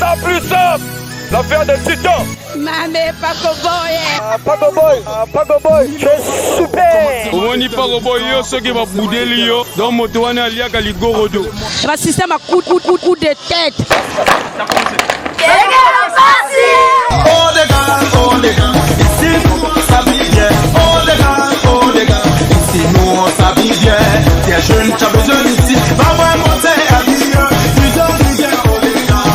la plus simple, l'affaire des titans. Mamé, Paco Boy. Paco Boy, Paco Boy, c'est super. On n'y pas au boy, ceux qui vont bouder l'io, dans mon toit, il y a qu'à l'igorodo. Le système a coup de tête. Oh les gars, ici nous s'habille bien. Oh les gars, ici nous s'habille bien. T'es jeune, t'as besoin d'ici. Va voir monter à l'hiver. Oh les gars,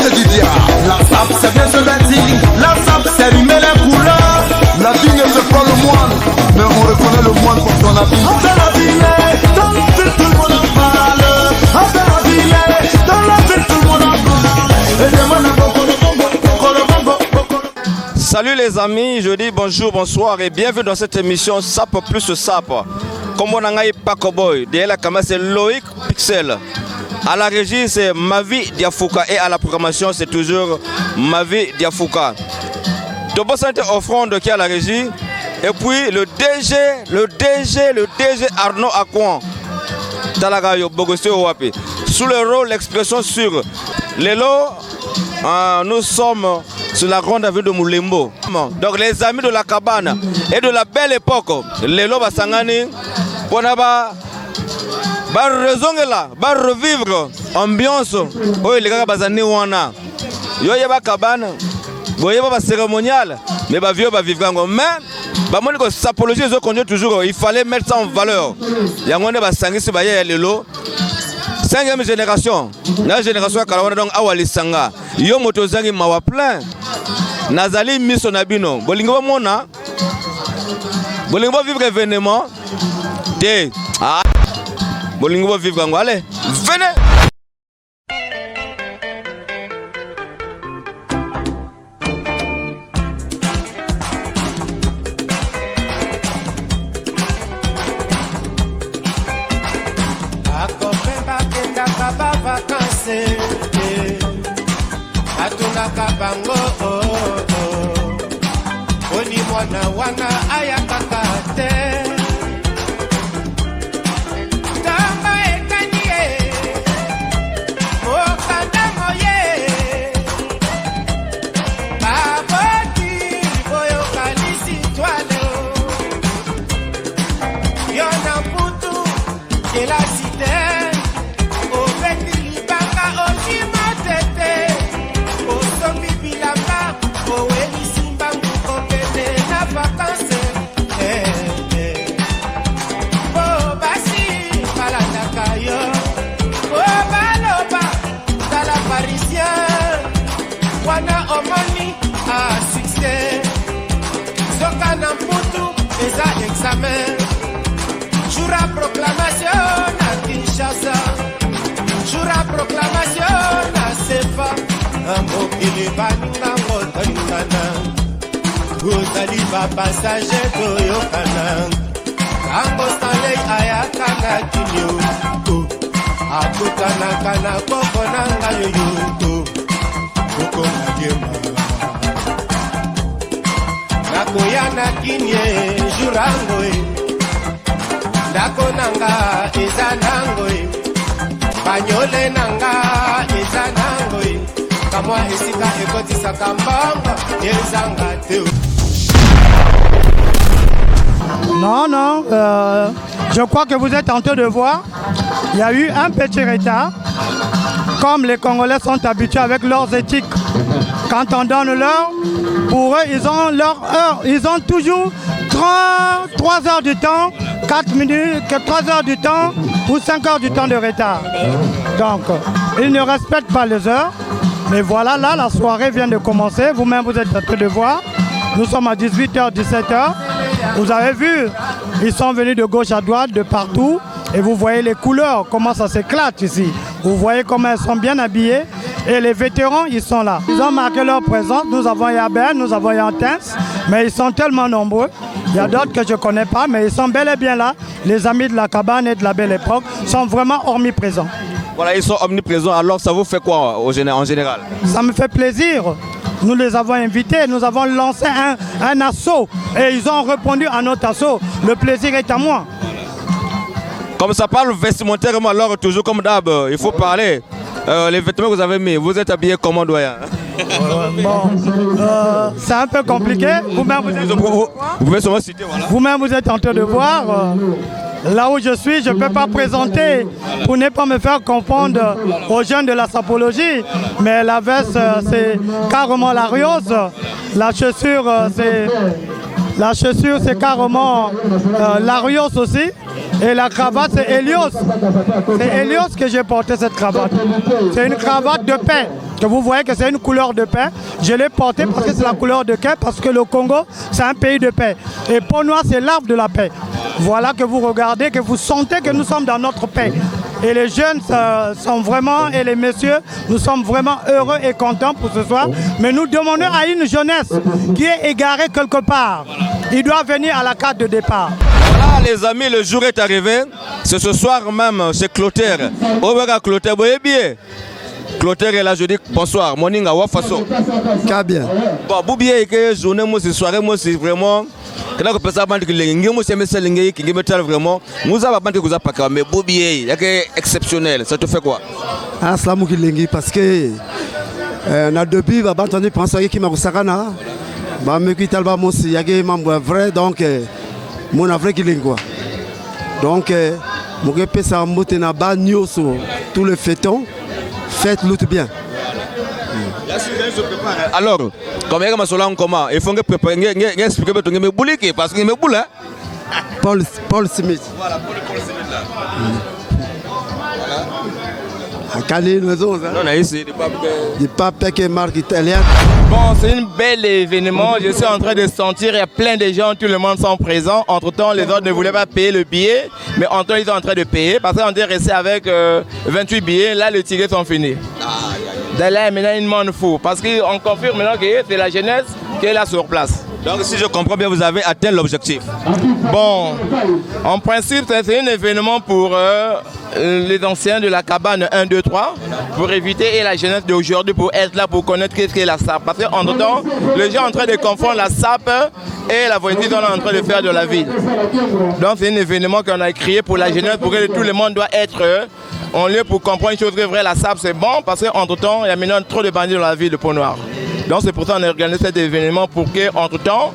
c'est du diable. La sape c'est bien se bâtir. La sape c'est allumer les couleurs. La vie ne fait pas le moine, mais on reconnaît le moine pour son habit. On fait la ville, dans la ville tout le monde en parle. On fait la ville, dans la ville tout le monde en parle. Et demande à beaucoup. Salut les amis, je dis bonjour, bonsoir et bienvenue dans cette émission SAP plus SAP. Comme on a eu Paco Boy, derrière la caméra c'est Loïc Pixel. À la régie c'est Mavi Diafouka et à la programmation c'est toujours Mavi Diafouka. De bonne santé offrande qui est à la régie. Et puis le DG Arnaud Akouan. Talagayo Bogosé Owapi. Sous le rôle, l'expression sur les lots, nous sommes sur la grande avenue de Moulembo. Donc les amis de la cabane et de la belle époque, les lots Basangani, pour raison là, revivre ambiance. Oui, les gars Bazani wana. Yo yeba cabane, yo yeba cérémonial, mais ba vieux ba vivre mais ba moni ko sapologie zo conduit toujours, il fallait mettre ça en valeur. Yangone ba sangisi ba ya lelo. 5e génération, la génération Kalawana donc awali sanga. Yo motozangi mawa plein. Nazali miso nabino. Bolingo mona. Bolingo vivre événement. Té. Ah. Bolingo vivre ngo allez. Venez. Atunaka bango Oni mwana wana ayakaka te Tamba etanie Mokanda moye Baboti boyo kalisi toile Yona putu de la cité Omoni a succès Soka na mputu eza examen Jour à proclamation na Kinshasa Jour à proclamation na Sefa Mokili baninga motoingana Ozali ba passager toyokana Kambo Stanley ayakanga kinyo Akutanaka na koko nanga yoyo Nakoyana kinye jurango Ndako nanga eza nango Banyole nanga eza nango Kamwa esika ekotisa kambanga ezanga teo Non, je crois que vous êtes en train de voir, il y a eu un petit retard. Comme les Congolais sont habitués avec leurs éthiques, quand on donne l'heure, pour eux, ils ont leur heure. Ils ont toujours 3 heures du temps, 4 minutes, 3 heures du temps ou 5 heures du temps de retard. Donc, ils ne respectent pas les heures. Mais voilà, là, la soirée vient de commencer. Vous-même, vous êtes en train de voir. Nous sommes à 18h, 17h. Vous avez vu, ils sont venus de gauche à droite, de partout. Et vous voyez les couleurs, comment ça s'éclate ici. Vous voyez comment elles sont bien habillées. Et les vétérans, ils sont là. Ils ont marqué leur présence. Nous avons Yabel, nous avons Yantens. Mais ils sont tellement nombreux. Il y a d'autres que je ne connais pas, mais ils sont bel et bien là. Les amis de la cabane et de la belle époque sont vraiment omniprésents. Voilà, ils sont omniprésents. Alors ça vous fait quoi en général? Ça me fait plaisir. Nous les avons invités, nous avons lancé un assaut. Et ils ont répondu à notre assaut. Le plaisir est à moi. Comme ça parle vestimentairement, alors toujours comme d'hab, il faut parler. les vêtements que vous avez mis, vous êtes habillé comment, doyen? C'est un peu compliqué. Vous-même, vous pouvez seulement citer, voilà. Vous-même, vous êtes en train de voir. Là où je suis, je ne peux pas présenter pour ne pas me faire confondre aux jeunes de la sapologie. Mais la veste, c'est carrément l'Arios. La chaussure, c'est carrément l'Arios aussi. Et la cravate, c'est Helios. C'est Helios que j'ai porté cette cravate. C'est une cravate de paix. Que vous voyez que c'est une couleur de paix. Je l'ai portée parce que c'est la couleur de paix, parce que le Congo, c'est un pays de paix. Et Peau Noire, c'est l'arbre de la paix. Voilà que vous regardez, que vous sentez que nous sommes dans notre paix. Et les jeunes sont vraiment, et les messieurs, nous sommes vraiment heureux et contents pour ce soir. Mais nous demandons à une jeunesse qui est égarée quelque part. Il doit venir à la carte de départ. Voilà les amis, le jour est arrivé. C'est ce soir même, c'est Clotaire. Obega Clotaire, vous voyez bien. Clotaire est là, je dis bonsoir. Moninga wa façon. Bien. Bon, Boubier, que journée, moi, c'est soirée, moi, c'est vraiment. Quand on peut savoir que les gens qui me vraiment, nous avons pas de choses à faire, mais Boubier, c'est exceptionnel. Ça te fait quoi? Ah, c'est là parce que na depuis, va entendu penser qui m'a sakana. Bah, me quitte alba moi, il y a des membres vrais, donc mon vrai qui lingua. Donc, mon gars, ça monte na bas sur tous les fêtons. Faites-le bien. Alors, comme il y a comment il faut que préparer, expliquer que tu me boules parce que me boule. Paul Smith. Voilà, Paul Smith là. Non, ici, des papes qui marquent italien. Bon, c'est un bel événement. Je suis en train de sentir, il y a plein de gens, tout le monde sont présents. Entre-temps, les autres ne voulaient pas payer le billet, mais entre-temps, ils sont en train de payer parce qu'on est resté avec 28 billets. Là, les tickets sont finis. Là, maintenant, il demande fou parce qu'on confirme maintenant que c'est la jeunesse qui est là sur place. Donc, si je comprends bien, vous avez atteint l'objectif. Bon, en principe, c'est un événement pour les anciens de la cabane 1, 2, 3, pour éviter et la jeunesse d'aujourd'hui pour être là, pour connaître qu'est-ce qu'est la SAP. Parce qu'entre-temps, les gens sont en train de confondre la SAP et la voiture qu'on est en train de faire de la ville. Donc, c'est un événement qu'on a créé pour la jeunesse, pour que tout le monde doit être en lieu pour comprendre une chose que vraie, la SAP c'est bon, parce qu'entre-temps, il y a maintenant trop de bandits dans la ville de Peau Noire. Donc c'est pour ça qu'on a organisé cet événement pour qu'entre-temps,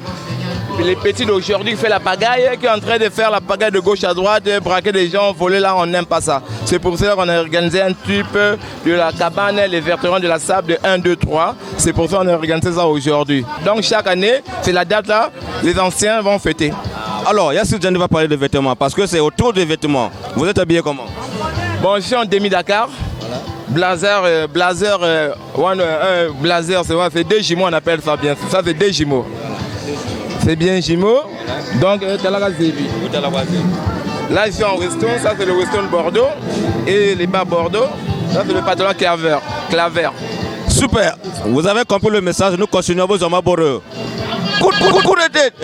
les petits d'aujourd'hui qui font la pagaille, qui sont en train de faire la pagaille de gauche à droite, de braquer des gens, voler là, on n'aime pas ça. C'est pour ça qu'on a organisé un type de la cabane, les vétérans de la SAP de 1, 2, 3. C'est pour ça qu'on a organisé ça aujourd'hui. Donc chaque année, c'est la date là, les anciens vont fêter. Alors, Yassir Djani va parler de vêtements, parce que c'est autour des vêtements. Vous êtes habillé comment? Bon, je suis en demi-Dakar. Blazer, c'est deux jumeaux, on appelle ça bien. Ça, c'est deux jumeaux. C'est bien jumeaux. Donc, là, je suis en Weston. Ça, c'est le Weston Bordeaux. Et les bas Bordeaux, ça, c'est le pantalon Claver. Super. Vous avez compris le message. Nous continuons vos hommes à Bordeaux. Coup de tête.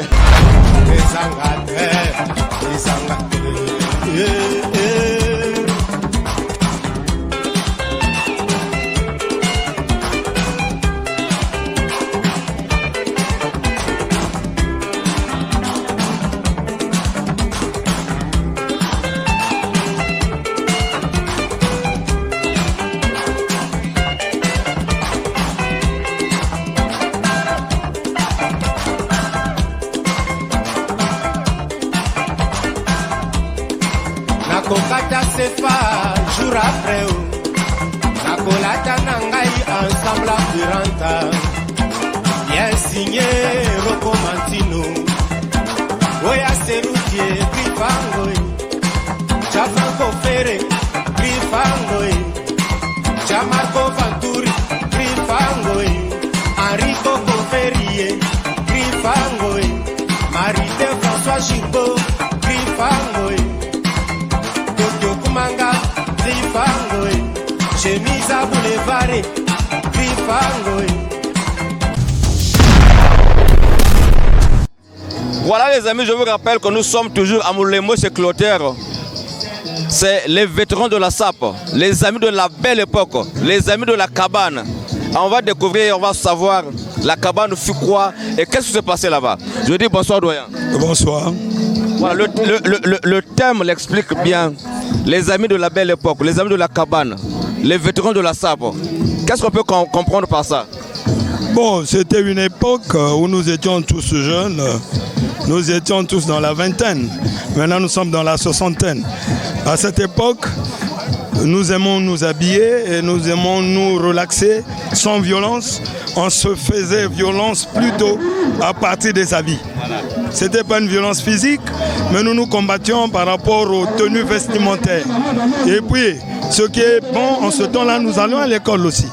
Nakokata sefa jour après Nakolata nangai ensemble Piranta bien signé Rocco Mantino Oya Serukie Grifango Chafango Fere Grifango Chamarco Fanturi Grifango Enrico Conferrier Grifango Marité François Gibault Grifango Manga, Grifangoy, chemise à boulevard, Grifangoy. Voilà les amis, je vous rappelle que nous sommes toujours à Moulemo chez Clotaire. C'est les vétérans de la SAP, les amis de la belle époque, les amis de la cabane. On va découvrir, on va savoir la cabane fut quoi et qu'est-ce qui s'est passé là-bas. Je dis bonsoir doyen. Bonsoir. Voilà, le thème l'explique bien. Les amis de la belle époque, les amis de la cabane. les vétérans de la SAP. Qu'est-ce qu'on peut comprendre par ça? Bon, c'était une époque où nous étions tous jeunes. Nous étions tous dans la vingtaine. Maintenant, nous sommes dans la soixantaine. À cette époque, nous aimons nous habiller et nous aimons nous relaxer sans violence. On se faisait violence plutôt à partir des habits. Ce n'était pas une violence physique, mais nous nous combattions par rapport aux tenues vestimentaires. Et puis, ce qui est bon, en ce temps-là, nous allions à l'école aussi.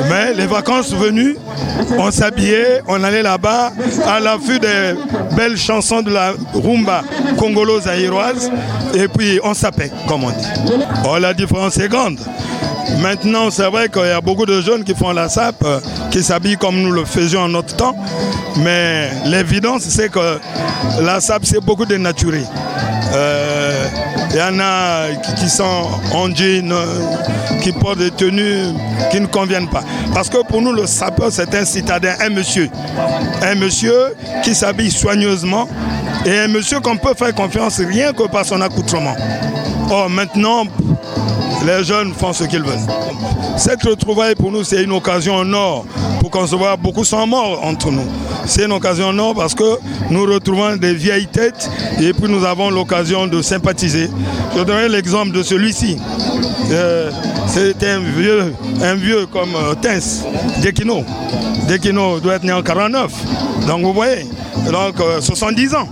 Mais les vacances venues, on s'habillait, on allait là-bas à l'affût des belles chansons de la rumba congolo-zaïroise et puis on sapait, comme on dit. Oh, la différence est grande. Maintenant, c'est vrai qu'il y a beaucoup de jeunes qui font la SAP, qui s'habillent comme nous le faisions en notre temps, mais l'évidence, c'est que la SAP, c'est beaucoup dénaturé. Il y en a qui sont en jean, qui portent des tenues qui ne conviennent pas. Parce que pour nous, le sapeur, c'est un citadin, un monsieur. Un monsieur qui s'habille soigneusement et un monsieur qu'on peut faire confiance rien que par son accoutrement. Or, maintenant, les jeunes font ce qu'ils veulent. Cette retrouvaille pour nous, c'est une occasion en or pour concevoir beaucoup sont morts entre nous. C'est une occasion en or parce que nous retrouvons des vieilles têtes et puis nous avons l'occasion de sympathiser. Je donnerai l'exemple de celui-ci. C'était un vieux comme Tens, Dekino. Dekino doit être né en 49. Donc vous voyez, donc 70 ans.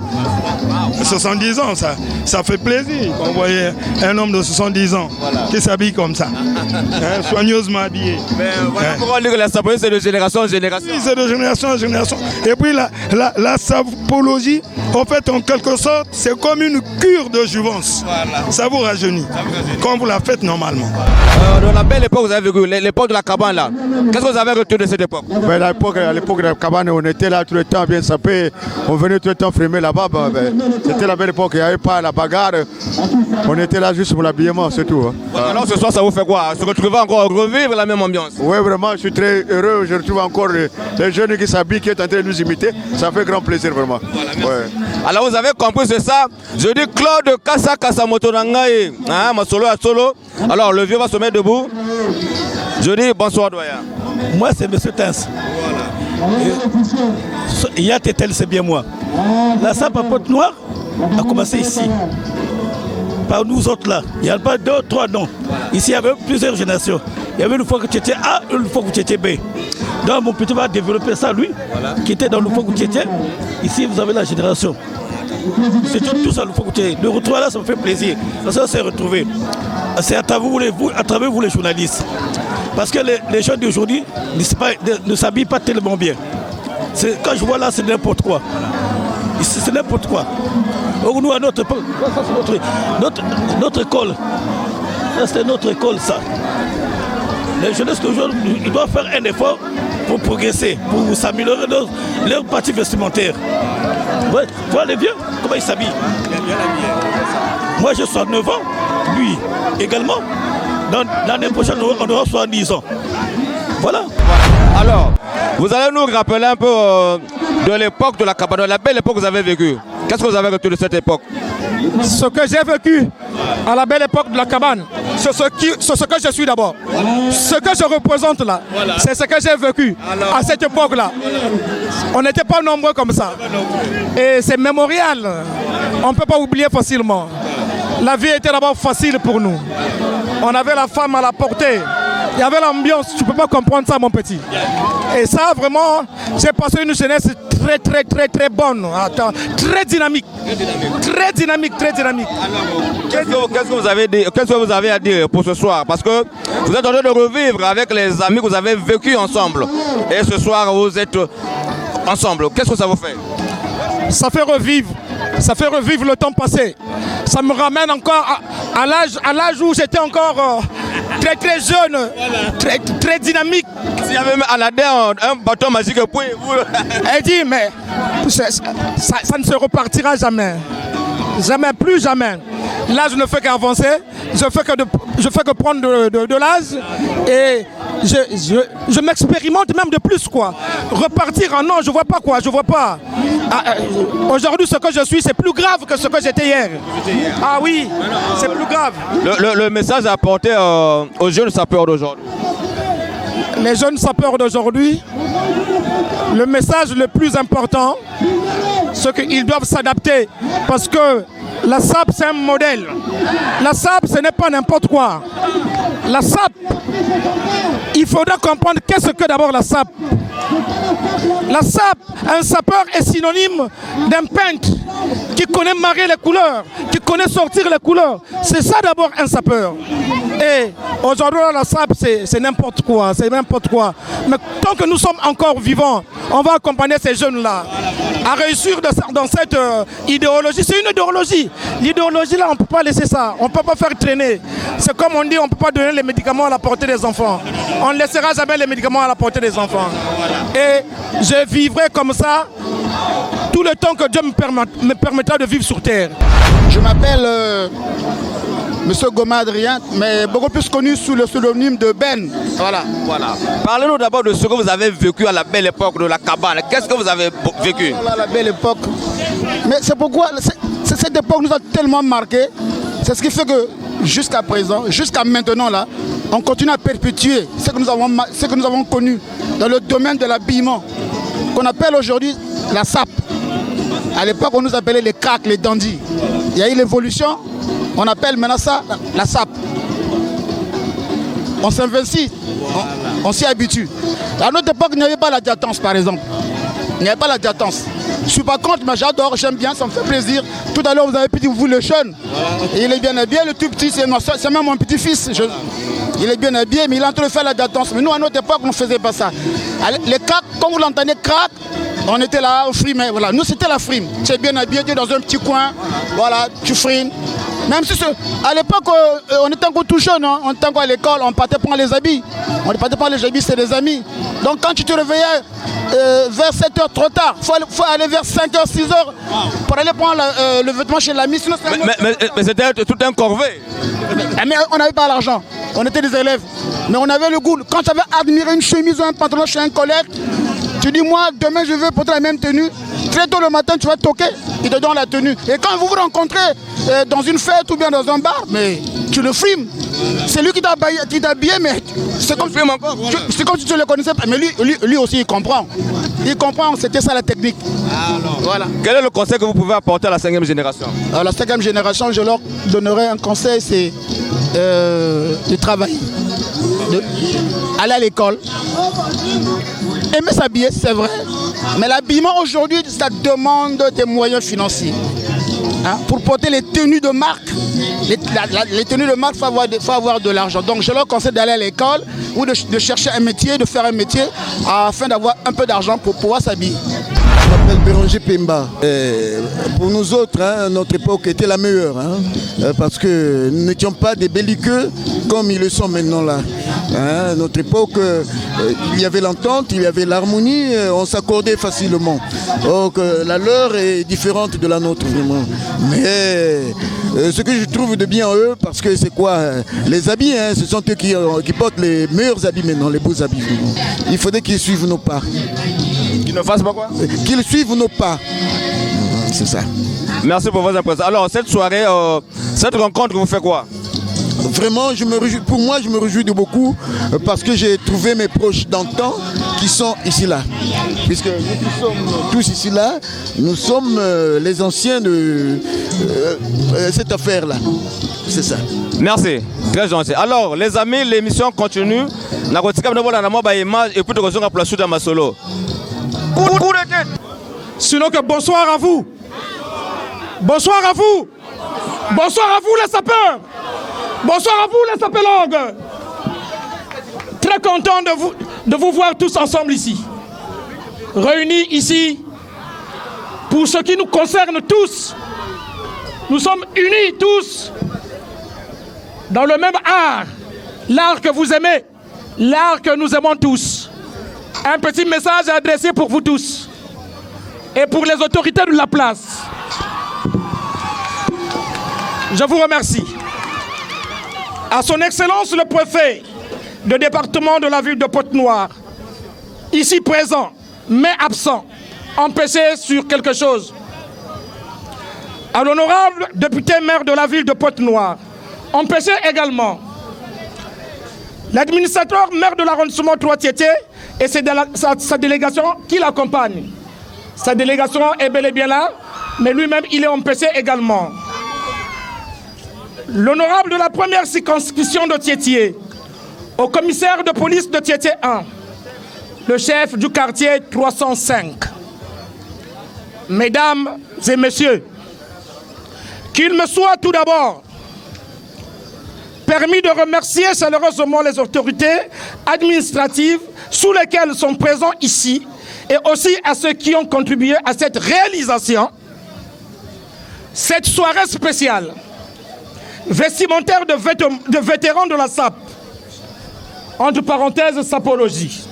70 ans, ça fait plaisir. Vous voyez un homme de 70 ans qui s'habille comme ça, soigneusement habillé. Mais voilà pourquoi on dit que la sapologie c'est de génération en génération. Oui, c'est de génération en génération. Et puis la sapologie, en fait, en quelque sorte, c'est comme une cure de jouvence. Voilà. Ça vous rajeunit, comme vous la faites normalement. Dans la belle époque, vous avez vécu, l'époque de la cabane là. Qu'est-ce que vous avez retenu de cette époque? Ben, à l'époque de la cabane, on était là tout le temps bien sapé. On venait tout le temps frimer là-bas. C'était la belle époque, il n'y avait pas la bagarre. On était là juste pour l'habillement, c'est tout. Alors ce soir, ça vous fait quoi? Se retrouver encore, revivre la même ambiance? Oui, vraiment, je suis très heureux. Je retrouve encore les jeunes qui s'habillent, qui sont en train de nous imiter. Ça fait grand plaisir, vraiment. Voilà, ouais. Alors vous avez compris, c'est ça. Je dis Claude Kassa Kassamoto Nangaï, ma solo à solo. Alors le vieux va se mettre debout. Je dis bonsoir, doyen. Moi, c'est M. Tens. Voilà. Yatetel, c'est bien moi. La SAP à Pointe-Noire a commencé ici. Par nous autres là. Il n'y a pas 2, 3 noms. Ici, il y avait plusieurs générations. Il y avait une fois que tu étais A, une fois que tu étais B. Donc mon petit va développer ça, lui, voilà, qui était dans le fois que tu étais. Ici, vous avez la génération. C'est tout ça le fois que tu étais. Le retrouver là, ça me fait plaisir. Parce que ça s'est retrouvé. C'est à travers vous les journalistes. Parce que les jeunes d'aujourd'hui ne s'habillent pas tellement bien. Quand je vois là, c'est n'importe quoi. C'est n'importe quoi. Donc nous, à notre époque, notre école, ça c'est notre école, ça. Les jeunesses d'aujourd'hui, ils doivent faire un effort pour progresser, pour s'améliorer leur partie vestimentaire. Ouais, voilà les vieux, comment ils s'habillent. Moi, j'ai 69 ans, lui également. Dans l'année prochaine, on aura 70 ans. Voilà. Alors, vous allez nous rappeler un peu de l'époque de la cabane, de la belle époque que vous avez vécue. Qu'est-ce que vous avez retenu de cette époque? Ce que j'ai vécu à la belle époque de la cabane, c'est ce que je suis d'abord. Ce que je représente là, voilà, c'est ce que j'ai vécu. Alors, à cette époque-là. Voilà. On n'était pas nombreux comme ça. Et c'est mémorial. On ne peut pas oublier facilement. La vie était d'abord facile pour nous. On avait la femme à la portée. Il y avait l'ambiance, tu ne peux pas comprendre ça, mon petit. Et ça, vraiment, j'ai passé une jeunesse très bonne. Attends, très dynamique. Très dynamique. Alors, qu'est-ce que vous avez à dire pour ce soir? Parce que vous êtes en train de revivre avec les amis que vous avez vécu ensemble. Et ce soir, vous êtes ensemble. Qu'est-ce que ça vous fait? Ça fait revivre le temps passé. Ça me ramène encore à l'âge où j'étais encore très jeune, voilà, très dynamique. S'il y avait même Aladin un bâton magique, elle dit, mais ça ne se repartira jamais. Jamais, plus jamais. Là, je ne fais qu'avancer, je fais que prendre de l'âge et je m'expérimente même de plus, quoi. Repartir en non, je vois pas, quoi, je vois pas. Aujourd'hui, ce que je suis, c'est plus grave que ce que j'étais hier. Ah oui, c'est plus grave. Le message à apporter aux jeunes sapeurs d'aujourd'hui. Les jeunes sapeurs d'aujourd'hui, le message le plus important, c'est qu'ils doivent s'adapter. Parce que la SAP, c'est un modèle. La SAP, ce n'est pas n'importe quoi. La SAP, il faudra comprendre qu'est-ce que d'abord la SAP. La SAP, un sapeur est synonyme d'un peintre qui connaît marrer les couleurs, qui connaît sortir les couleurs. C'est ça d'abord un sapeur. Et aujourd'hui, la SAP, c'est n'importe quoi, c'est n'importe quoi. Mais tant que nous sommes encore vivants, on va accompagner ces jeunes-là à réussir dans cette idéologie. C'est une idéologie. L'idéologie, là, on ne peut pas laisser ça. On ne peut pas faire traîner. C'est comme on dit, on ne peut pas donner les médicaments à la portée des enfants. On ne laissera jamais les médicaments à la portée des enfants. Et je vivrai comme ça tout le temps que Dieu me permettra de vivre sur terre. Je m'appelle Monsieur Goma Adrien, mais beaucoup plus connu sous le pseudonyme de Ben. Voilà. Parlez-nous d'abord de ce que vous avez vécu à la belle époque de la cabane. Qu'est-ce que vous avez vécu? La belle époque. Mais c'est pourquoi cette époque nous a tellement marqué. C'est ce qui fait que jusqu'à présent, jusqu'à maintenant là, on continue à perpétuer ce que nous avons connu dans le domaine de l'habillement, qu'on appelle aujourd'hui la SAP. À l'époque, on nous appelait les cracks, les dandys. Il y a eu l'évolution, on appelle maintenant ça la SAP. On s'investit, on s'y habitue. À notre époque, il n'y avait pas la diatance, par exemple. Il n'y avait pas la diatance. Je ne suis pas contre, mais j'adore, j'aime bien, ça me fait plaisir. Tout à l'heure, vous avez dit, vous, le jeune. Et il est bien habillé, le tout petit, c'est même mon petit-fils. Il est bien habillé, mais il est en train de faire la diatance. Mais nous, à notre époque, on ne faisait pas ça. Les cracks, quand vous l'entendez crack, on était là, on frimait. Voilà. Nous, c'était la frime. Tu es bien habillé, tu es dans un petit coin. Voilà, tu frimes. Même si à l'époque, on était encore tout jeune, hein. On était encore à l'école, on partait prendre les habits. On ne partait pas les habits, c'est des amis. Donc quand tu te réveillais vers 7h trop tard, il faut aller vers 5h, 6h pour aller prendre le vêtement chez l'ami. Mais c'était tout un corvée. Mais on n'avait pas l'argent, on était des élèves. Mais on avait le goût. Quand tu avais admiré une chemise ou un pantalon chez un collègue, tu dis, moi, demain, je veux porter la même tenue. Très tôt le matin, tu vas toquer, il te donne la tenue. Et quand vous vous rencontrez dans une fête ou bien dans un bar, mais tu le frimes. C'est lui qui t'a habillé, mais c'est comme, c'est comme si tu ne le connaissais pas. Mais lui aussi, il comprend. Il comprend, c'était ça la technique. Alors, voilà. Quel est le conseil que vous pouvez apporter à la 5e génération? Alors, la 5e génération, je leur donnerai un conseil, c'est de travailler, aller à l'école. Aimer s'habiller, c'est vrai, mais l'habillement aujourd'hui, ça demande des moyens financiers. Hein? Pour porter les tenues de marque, les tenues de marque, il faut avoir de l'argent. Donc je leur conseille d'aller à l'école ou de chercher un métier, de faire un métier afin d'avoir un peu d'argent pour pouvoir s'habiller. Je m'appelle Béranger Pemba. Pour nous autres, hein, notre époque était la meilleure, hein, parce que nous n'étions pas des belliqueux comme ils le sont maintenant là. Hein, notre époque, il y avait l'entente, il y avait l'harmonie, on s'accordait facilement. Donc la leur est différente de la nôtre vraiment. Mais ce que je trouve de bien eux, parce que c'est quoi, les habits, hein, ce sont eux qui portent les meilleurs habits maintenant, les beaux habits. Vraiment. Il faudrait qu'ils suivent nos pas. Qu'ils ne fassent pas quoi? Qu'ils suivent nos pas. C'est ça. Merci pour vos impressions. Alors, cette soirée, cette rencontre, vous faites quoi? Vraiment, pour moi, je me réjouis de beaucoup parce que j'ai trouvé mes proches d'antan qui sont ici là. Puisque nous sommes tous ici là, nous sommes les anciens de cette affaire-là. C'est ça. Merci, très gentil. Alors, les amis, l'émission continue. Et puis, pour la suite à ma solo. Sinon que bonsoir à vous. Bonsoir à vous. Bonsoir à vous les sapeurs. Bonsoir à vous les sapelongues. Très content de vous voir tous ensemble ici. Réunis ici pour ce qui nous concerne tous. Nous sommes unis tous dans le même art. L'art que vous aimez. L'art que nous aimons tous. Un petit message adressé pour vous tous. Et pour les autorités de la place. Je vous remercie. À son Excellence le préfet de département de la ville de Pointe-Noire, ici présent, mais absent, empêché sur quelque chose. À l'honorable député maire de la ville de Pointe-Noire, empêché également l'administrateur maire de l'arrondissement Trois-Tieté et sa délégation qui l'accompagne. Sa délégation est bel et bien là, mais lui-même il est empêché également. L'honorable de la première circonscription de Tieté, au commissaire de police de Tieté 1, le chef du quartier 305. Mesdames et messieurs, qu'il me soit tout d'abord permis de remercier chaleureusement les autorités administratives sous lesquelles sont présents ici et aussi à ceux qui ont contribué à cette réalisation. Cette soirée spéciale, vestimentaire de vétérans de la SAP, entre parenthèses sapologie.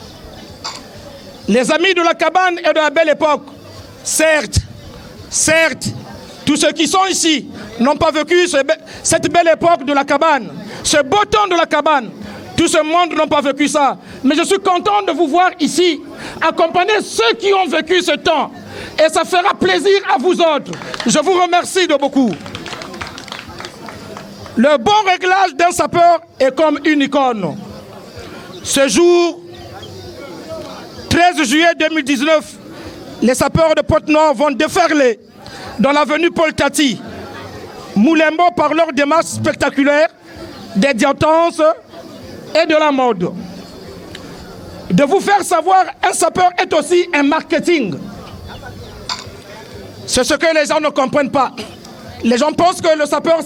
Les amis de la cabane et de la belle époque, certes, tous ceux qui sont ici n'ont pas vécu cette belle époque de la cabane, ce beau temps de la cabane. Tout ce monde n'a pas vécu ça. Mais je suis content de vous voir ici, accompagner ceux qui ont vécu ce temps. Et ça fera plaisir à vous autres. Je vous remercie de beaucoup. Le bon réglage d'un sapeur est comme une icône. Ce jour, 13 juillet 2019, les sapeurs de Pointe-Noire vont déferler dans l'avenue Paul Tati, Moulembo par leur démarche spectaculaire des distances et de la mode. De vous faire savoir, un sapeur est aussi un marketing. C'est ce que les gens ne comprennent pas. Les gens pensent que le sapeur,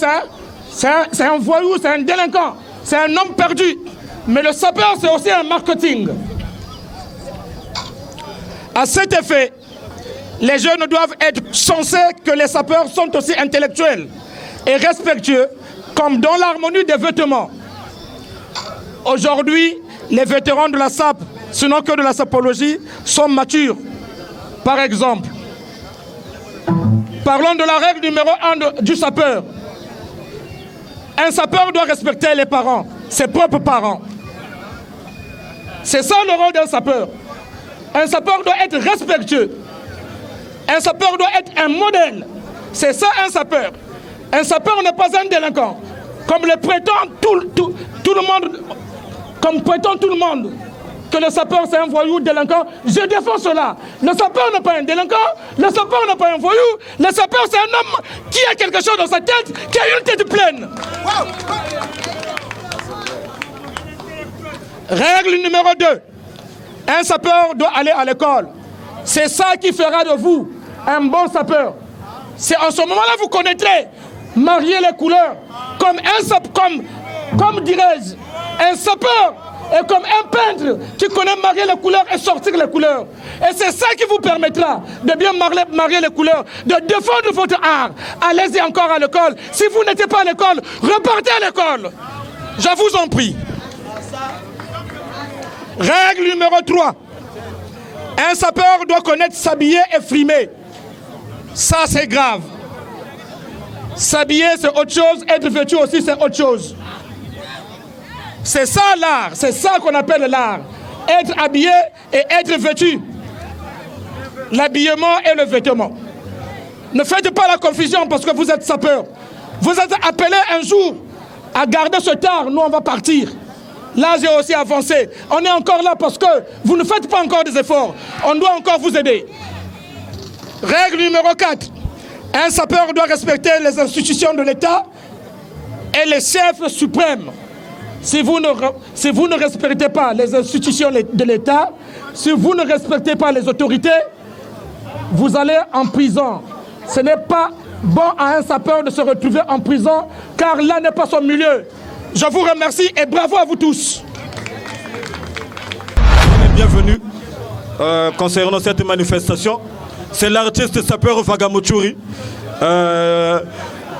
c'est un voyou, c'est un délinquant, c'est un homme perdu. Mais le sapeur, c'est aussi un marketing. À cet effet, les jeunes doivent être sensés que les sapeurs sont aussi intellectuels et respectueux, comme dans l'harmonie des vêtements. Aujourd'hui, les vétérans de la SAP, sinon que de la sapologie, sont matures. Par exemple, parlons de la règle numéro 1 du sapeur. Un sapeur doit respecter les parents, ses propres parents. C'est ça le rôle d'un sapeur. Un sapeur doit être respectueux. Un sapeur doit être un modèle. C'est ça un sapeur. Un sapeur n'est pas un délinquant. Comme le prétend tout le monde, comme prétend tout le monde que le sapeur c'est un voyou délinquant, je défends cela. Le sapeur n'est pas un délinquant, le sapeur n'est pas un voyou, le sapeur c'est un homme qui a quelque chose dans sa tête, qui a une tête pleine. Règle numéro 2. Un sapeur doit aller à l'école. C'est ça qui fera de vous un bon sapeur. C'est en ce moment-là vous connaîtrez marier les couleurs. Comme dirais-je, un sapeur est comme un peintre qui connaît marier les couleurs et sortir les couleurs. Et c'est ça qui vous permettra de bien marier les couleurs, de défendre votre art. Allez-y encore à l'école. Si vous n'étiez pas à l'école, repartez à l'école. Je vous en prie. Règle numéro 3. Un sapeur doit connaître s'habiller et frimer. Ça, c'est grave. S'habiller, c'est autre chose. Être vêtu aussi, c'est autre chose. C'est ça l'art. C'est ça qu'on appelle l'art. Être habillé et être vêtu. L'habillement et le vêtement. Ne faites pas la confusion parce que vous êtes sapeur. Vous êtes appelé un jour à garder ce art. Nous, on va partir. Là, j'ai aussi avancé. On est encore là parce que vous ne faites pas encore des efforts. On doit encore vous aider. Règle numéro 4. Un sapeur doit respecter les institutions de l'État et les chefs suprêmes. Si vous ne respectez pas les institutions de l'État, si vous ne respectez pas les autorités, vous allez en prison. Ce n'est pas bon à un sapeur de se retrouver en prison, car là n'est pas son milieu. Je vous remercie et bravo à vous tous. Bienvenue concernant cette manifestation. C'est l'artiste sapeur Vagamochuri,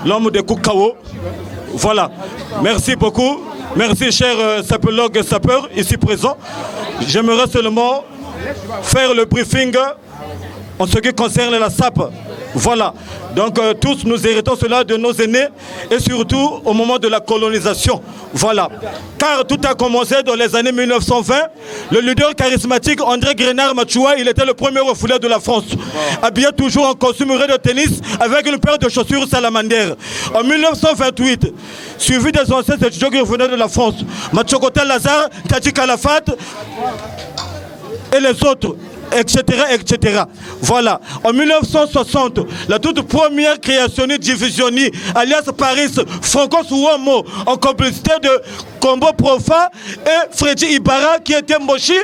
l'homme de Koukao. Voilà. Merci beaucoup. Merci, cher sapologue et sapeur ici présent. J'aimerais seulement faire le briefing en ce qui concerne la SAP. Voilà. Donc tous nous héritons cela de nos aînés et surtout au moment de la colonisation. Voilà. Car tout a commencé dans les années 1920. Le leader charismatique André Grenard Machoua, il était le premier refoulé de la France. Habillé toujours en costume de tennis avec une paire de chaussures salamandères. En 1928, suivi des anciens étudiants qui revenaient de la France, Machokotel Lazare, Tadji Kalafat et les autres, etc., etc. Voilà. En 1960, la toute première créationniste divisionniste, alias Paris, Franco Souamo, en complicité de Combo Profa et Freddy Ibarra qui était Moshi.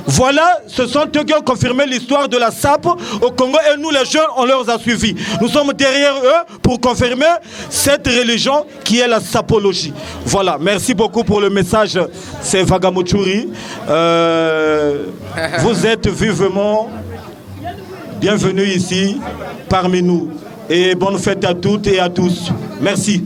Voilà, ce sont eux qui ont confirmé l'histoire de la SAP au Congo et nous les jeunes, on leur a suivis. Nous sommes derrière eux pour confirmer cette religion qui est la sapologie. Voilà, merci beaucoup pour le message. C'est Vagamochuri. Vous êtes vivement bienvenue ici parmi nous. Et bonne fête à toutes et à tous. Merci.